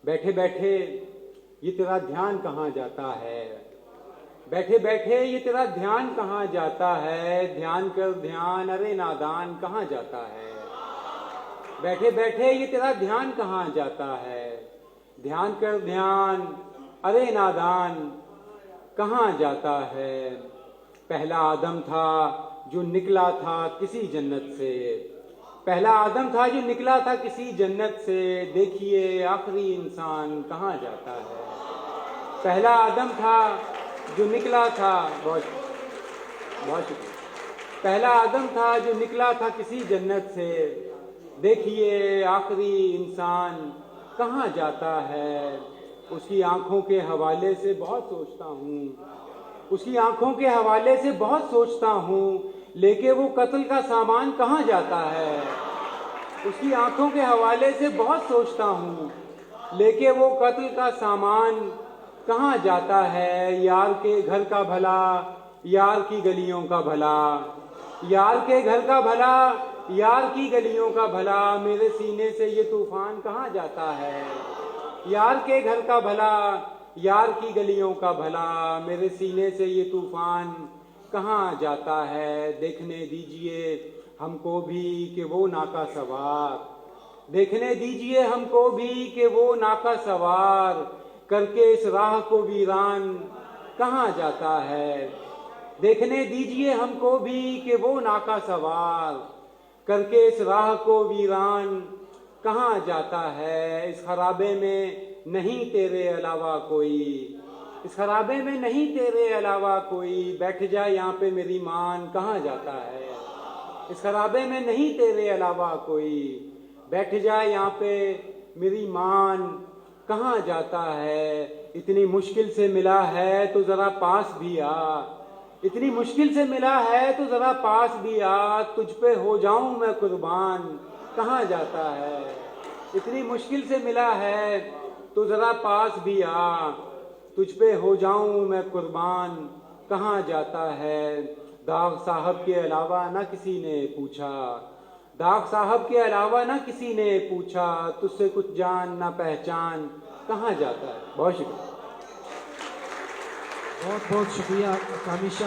बैठे बैठे ये तेरा ध्यान कहाँ जाता है। बैठे बैठे ये तेरा ध्यान कहाँ जाता है। ध्यान कर ध्यान अरे नादान कहाँ जाता है। बैठे बैठे ये तेरा ध्यान कहाँ जाता है। ध्यान कर ध्यान अरे नादान कहाँ जाता है। पहला आदम था जो निकला था किसी जन्नत से। पहला आदम था जो निकला था किसी जन्नत से। देखिए आखिरी इंसान कहाँ जाता है। पहला आदम था जो निकला था, बहुत बहुत शुक्रिया। पहला आदम था जो निकला था किसी जन्नत से। देखिए आखिरी इंसान कहाँ जाता है। उसकी आंखों के हवाले से बहुत सोचता हूँ। उसकी आंखों के हवाले से बहुत सोचता हूँ, लेके वो कत्ल का सामान कहाँ जाता है। उसकी आंखों के हवाले से बहुत सोचता हूँ, लेके वो कत्ल का सामान कहाँ जाता है। यार के घर का भला, यार की गलियों का भला। यार के घर का भला, यार की गलियों का भला। मेरे सीने से ये तूफान कहाँ जाता है। यार के घर का भला, यार की गलियों का भला। मेरे सीने से ये तूफान कहाँ जाता है। देखने दीजिए हमको भी कि वो नाका सवार। देखने दीजिए हमको भी कि वो नाका सवार करके इस राह को वीरान कहाँ जाता है। देखने दीजिए हमको भी कि वो नाका सवार करके इस राह को वीरान कहाँ जाता है। इस खराबे में नहीं तेरे अलावा कोई। इस खराबे में नहीं तेरे अलावा कोई। बैठ जा यहाँ पे मेरी मान कहाँ जाता है। इस खराबे में नहीं तेरे अलावा कोई। बैठ जा यहाँ पे मेरी मान कहाँ जाता है। इतनी मुश्किल से मिला है तो जरा पास भी आ। इतनी मुश्किल से मिला है तो जरा पास भी आ। तुझ पे हो जाऊं मैं कुर्बान कहाँ जाता है। इतनी मुश्किल से मिला है तो जरा पास भी आ। तुझ पे हो जाऊं मैं कुर्बान कहाँ जाता है। दाग साहब के अलावा ना किसी ने पूछा। दाग साहब के अलावा ना किसी ने पूछा। तुझसे कुछ जान ना पहचान कहाँ जाता है। बहुत शुक्रिया। बहुत बहुत शुक्रिया कामिशा।